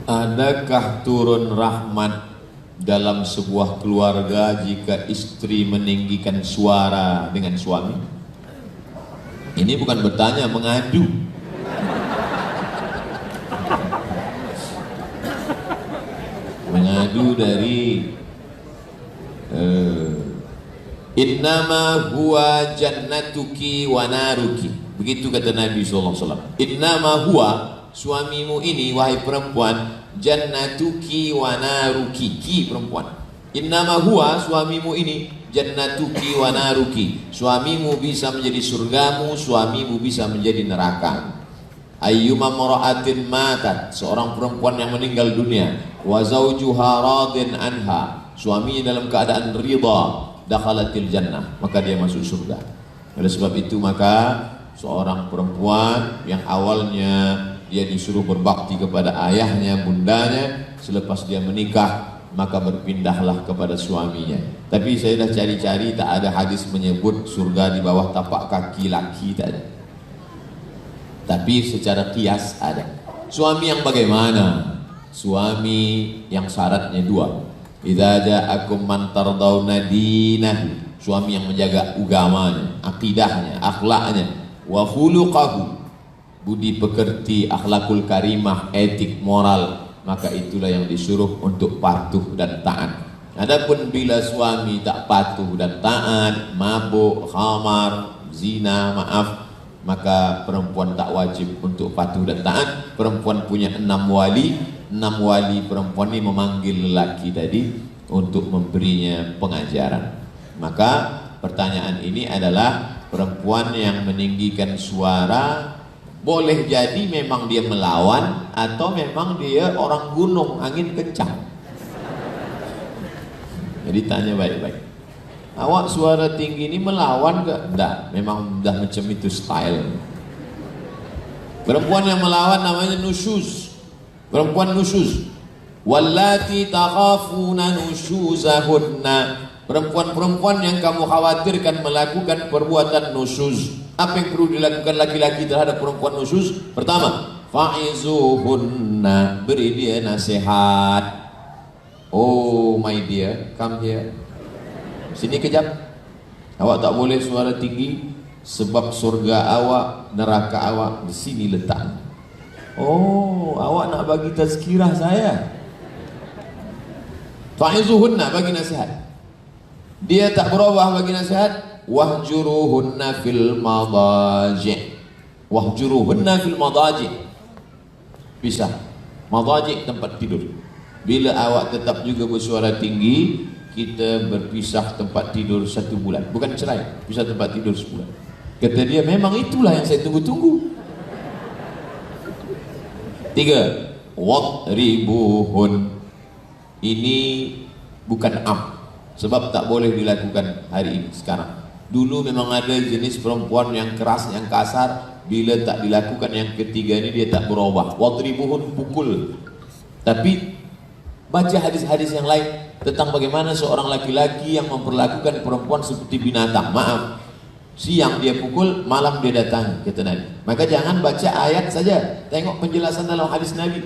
Adakah turun rahmat dalam sebuah keluarga jika istri meninggikan suara dengan suami? Ini bukan bertanya, mengadu. Mengadu dari innama huwa jannatuki wa naruki. Begitu kata Nabi SAW. Innama huwa, suamimu ini wahai perempuan, jannatuki wa naruki, ki perempuan. Innama huwa, suamimu ini, jannatuki wa naruki, suamimu bisa menjadi surgamu, suamimu bisa menjadi neraka. Ayyuma mara'atin matat, seorang perempuan yang meninggal dunia, wa zawjuha radin anha, suaminya dalam keadaan ridha, dakhalatil jannah, maka dia masuk surga. Oleh sebab itu maka seorang perempuan yang awalnya dia disuruh berbakti kepada ayahnya, bundanya, selepas dia menikah maka berpindahlah kepada suaminya. Tapi saya dah cari-cari, tak ada hadis menyebut surga di bawah tapak kaki laki, tak ada. Tapi secara kias ada. Suami yang bagaimana? Suami yang syaratnya dua. Idza ja'akum man tardawna dinahu, suami yang menjaga agamanya, akidahnya, akhlaknya, wa khuluqahu, budi pekerti, akhlakul karimah, etik moral, maka itulah yang disuruh untuk patuh dan taat. Adapun bila suami tak patuh dan taat, mabuk, khamar, zina, maaf, maka perempuan tak wajib untuk patuh dan taat. Perempuan punya 6 wali. 6 wali perempuan ini memanggil lelaki tadi untuk memberinya pengajaran. Maka pertanyaan ini adalah perempuan yang meninggikan suara, boleh jadi memang dia melawan atau memang dia orang gunung, angin kencang. Jadi tanya baik-baik, awak suara tinggi ini melawan gak? Enggak, memang dah macam itu style. Perempuan yang melawan namanya nusyuz. Perempuan nusyuz. Wallati takhafuna nusyuzahunna, perempuan-perempuan yang kamu khawatirkan melakukan perbuatan nusyuz. Apa yang perlu dilakukan laki-laki terhadap perempuan nusyuz? Pertama, fa'izuhunna, beri dia nasihat. Oh my dear, come here, sini kejap. Awak tak boleh suara tinggi, sebab surga awak, neraka awak di sini letak. Oh, awak nak bagi tazkirah saya. Fa'izuhunna, bagi nasihat. Dia tak berubah bagi nasihat. Wahjuruhunna fil madaji'. Wahjuruhunna fil madaji'. Bisa. Madaji' tempat tidur. Bila awak tetap juga bersuara tinggi, kita berpisah tempat tidur 1 bulan. Bukan cerai, pisah tempat tidur sebulan. Kata dia, memang itulah yang saya tunggu-tunggu. 3. Wadribuhun. Ini bukan sebab tak boleh dilakukan hari ini, sekarang. Dulu memang ada jenis perempuan yang keras, yang kasar. Bila tak dilakukan yang ketiga ini, dia tak berubah. Wadribuhun, pukul. Tapi baca hadis-hadis yang lain tentang bagaimana seorang laki-laki yang memperlakukan perempuan seperti binatang. Maaf, siang dia pukul, malam dia datang, kata Nabi. Maka jangan baca ayat saja, tengok penjelasan dalam hadis Nabi.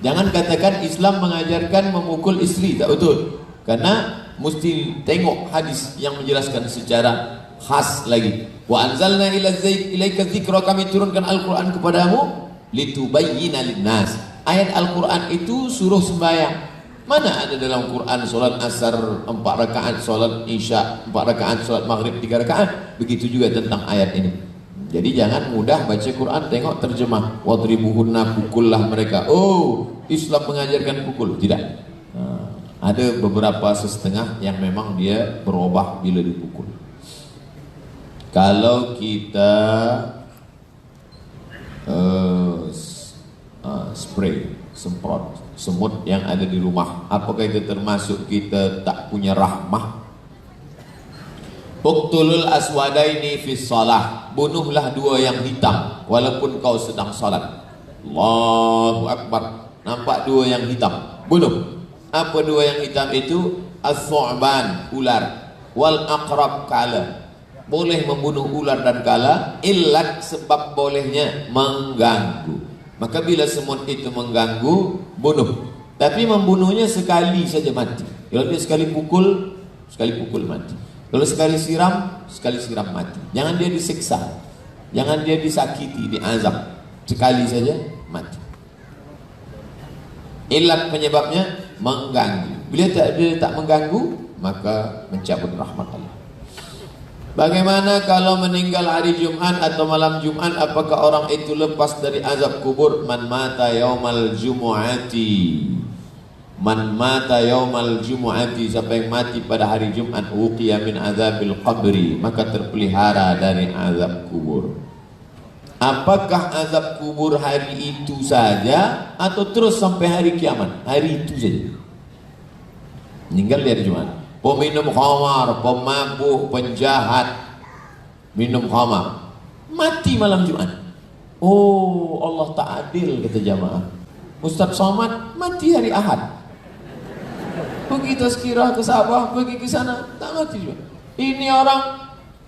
Jangan katakan Islam mengajarkan memukul istri, tak betul. Karena mesti tengok hadis yang menjelaskan secara khas lagi. Wa anzalna ilaika dzikra, kami turunkan Al-Quran kepadamu litubayyina linnas. Ayat Al-Quran itu suruh sembahyang. Mana ada dalam Quran solat asar 4 rakaat, solat isya 4 rakaat, solat maghrib 3 rakaat. Begitu juga tentang ayat ini. Jadi jangan mudah baca Quran, tengok terjemah. Wadribuhunna, pukullah mereka. Oh, Islam mengajarkan pukul. Tidak. Ada beberapa setengah yang memang dia berubah bila dipukul. Kalau kita spray, semprot semut yang ada di rumah, apakah itu termasuk kita tak punya rahmah? Uqtulul aswadaini fi shalah, bunuhlah 2 yang hitam walaupun kau sedang salat. Allahu Akbar, nampak 2 yang hitam, bunuh. Apa 2 yang hitam itu? As-su'ban, ular, wal aqrab, kala. Boleh membunuh ular dan kala, illat, sebab bolehnya mengganggu. Maka bila semut itu mengganggu, bunuh. Tapi membunuhnya sekali saja mati. Kalau dia sekali pukul mati. Kalau sekali siram mati. Jangan dia disiksa, jangan dia disakiti, diazab. Sekali saja mati. Ilat penyebabnya mengganggu. Bila dia tak mengganggu, maka mencabut rahmat Allah. Bagaimana kalau meninggal hari Jumat atau malam Jumat, apakah orang itu lepas dari azab kubur? Man mata yaumal jumu'ati, man mata yaumal jumu'ati, siapa yang mati pada hari Jumat, uqiya min azabil qabri, maka terpelihara dari azab kubur. Apakah azab kubur hari itu saja atau terus sampai hari kiamat? Hari itu saja. Meninggal di hari Jumat. Peminum khamar, pemabuk, penjahat, minum khamar, mati malam Jumat. Oh, Allah tak adil, kata jamaah. Ustaz Somad mati hari Ahad. Pergi tazkirah ke Sabah, pergi ke sana, tak mati juga. Ini orang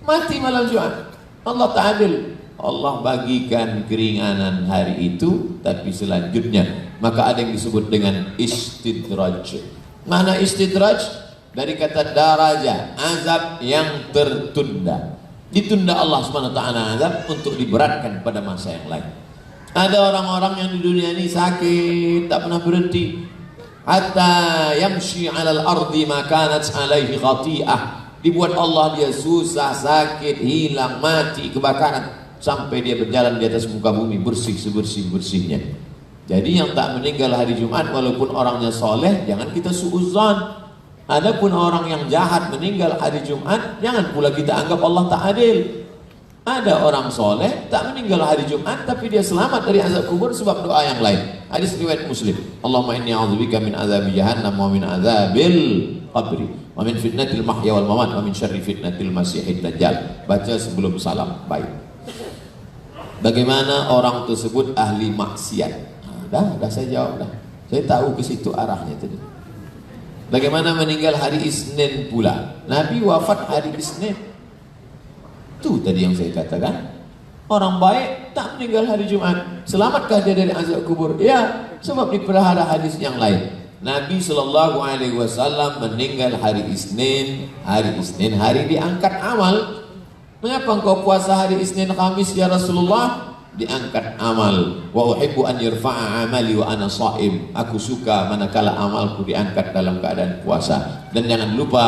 mati malam Jumat. Allah tak adil. Allah bagikan keringanan hari itu, tapi selanjutnya maka ada yang disebut dengan istidraj. Mana istidraj? Dari kata daraja, azab yang tertunda. Ditunda Allah SWT azab untuk diberatkan pada masa yang lain. Ada orang-orang yang di dunia ini sakit, tak pernah berhenti. Hatta yamshi 'alal ardi ma kanat 'alaihi khati'ah. Dibuat Allah dia susah, sakit, hilang, mati, kebakaran, sampai dia berjalan di atas muka bumi bersih sebersih-bersihnya. Jadi yang tak meninggal hari Jumat walaupun orangnya soleh, jangan kita suudzon. Adapun orang yang jahat meninggal hari Jumat, jangan pula kita anggap Allah tak adil. Ada orang soleh tak meninggal hari Jumat, tapi dia selamat dari azab kubur sebab doa yang lain. Hadis riwayat Muslim. Allahumma inni a'udzubika min azabi jahannam wa min azabil qabri wa min fitnatil mahya wal mamat wa min syarri fitnatil masiihid dajjal. Baca sebelum salam. Baik. Bagaimana orang tersebut ahli maksiat? Dah saya jawab dah. Saya tahu ke situ arahnya tadi. Bagaimana meninggal hari Isnin pula? Nabi wafat hari Isnin. Itu tadi yang saya katakan. Orang baik tak meninggal hari Jumat. Selamatkah dia dari azab kubur? Ya, sebab dipelihara hadis yang lain. Nabi SAW meninggal hari Isnin. Hari Isnin hari diangkat amal. Mengapa engkau puasa hari Isnin Khamis ya Rasulullah? Diangkat amal. Wa uhibbu an yurfa'a amali wa ana shaim. Aku suka manakala amalku diangkat dalam keadaan puasa. Dan jangan lupa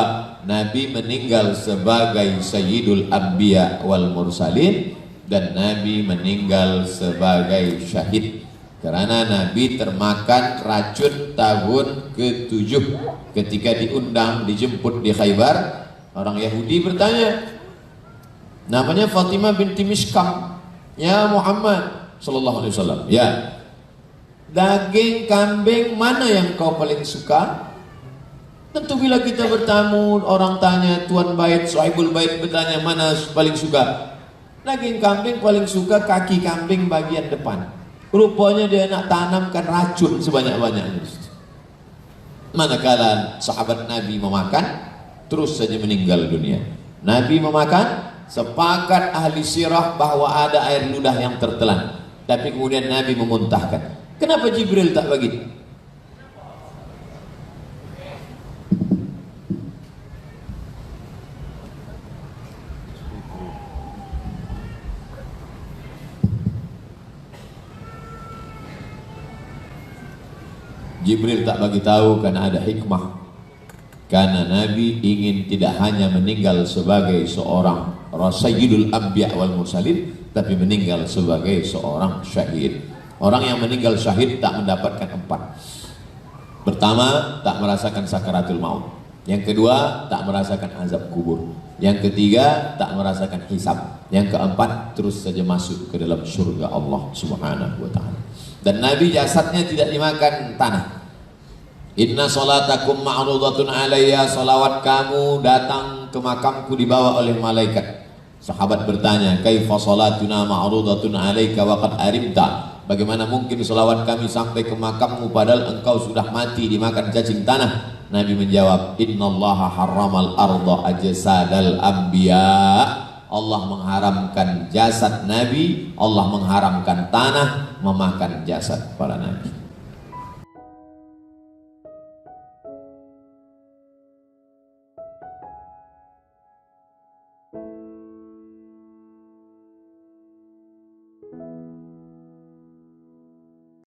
Nabi meninggal sebagai Sayyidul Anbiya wal Mursalin, dan Nabi meninggal sebagai syahid karena Nabi termakan racun tahun ke-7 ketika diundang dijemput di Khaybar. Orang Yahudi bertanya, namanya Fatimah binti Mishkam, ya Muhammad sallallahu alaihi wasallam, ya, daging kambing mana yang kau paling suka? Tentu bila kita bertamu, orang tanya, tuan bait, sahibul bait bertanya mana paling suka? Daging kambing paling suka kaki kambing bagian depan. Rupanya dia nak tanamkan racun sebanyak-banyaknya. Manakala sahabat Nabi memakan, terus saja meninggal dunia. Nabi memakan, sepakat ahli sirah bahwa ada air ludah yang tertelan, tapi kemudian Nabi memuntahkan. Kenapa Jibril tak bagi? Jibril tak bagi tahu karena ada hikmah. Karena Nabi ingin tidak hanya meninggal sebagai seorang Sayyidul Anbiya wal Mursalin, tapi meninggal sebagai seorang syahid. Orang yang meninggal syahid tak mendapatkan 4. Pertama, tak merasakan sakaratul maut. Yang kedua, tak merasakan azab kubur. Yang ketiga, tak merasakan hisab. Yang keempat, terus saja masuk ke dalam surga Allah Subhanahu wa ta'ala. Dan Nabi jasadnya tidak dimakan tanah. Inna salatakum ma'rudatun alayya, salawat kamu datang ke makamku dibawa oleh malaikat. Sahabat bertanya, kaifa salatuna ma'rudatun alayka wa qad arimta? Bagaimana mungkin salawat kami sampai ke makammu padahal engkau sudah mati dimakan cacing tanah? Nabi menjawab, innallaha harramal arda ajsadal anbiya Allah mengharamkan jasad Nabi, Allah mengharamkan tanah memakan jasad para Nabi.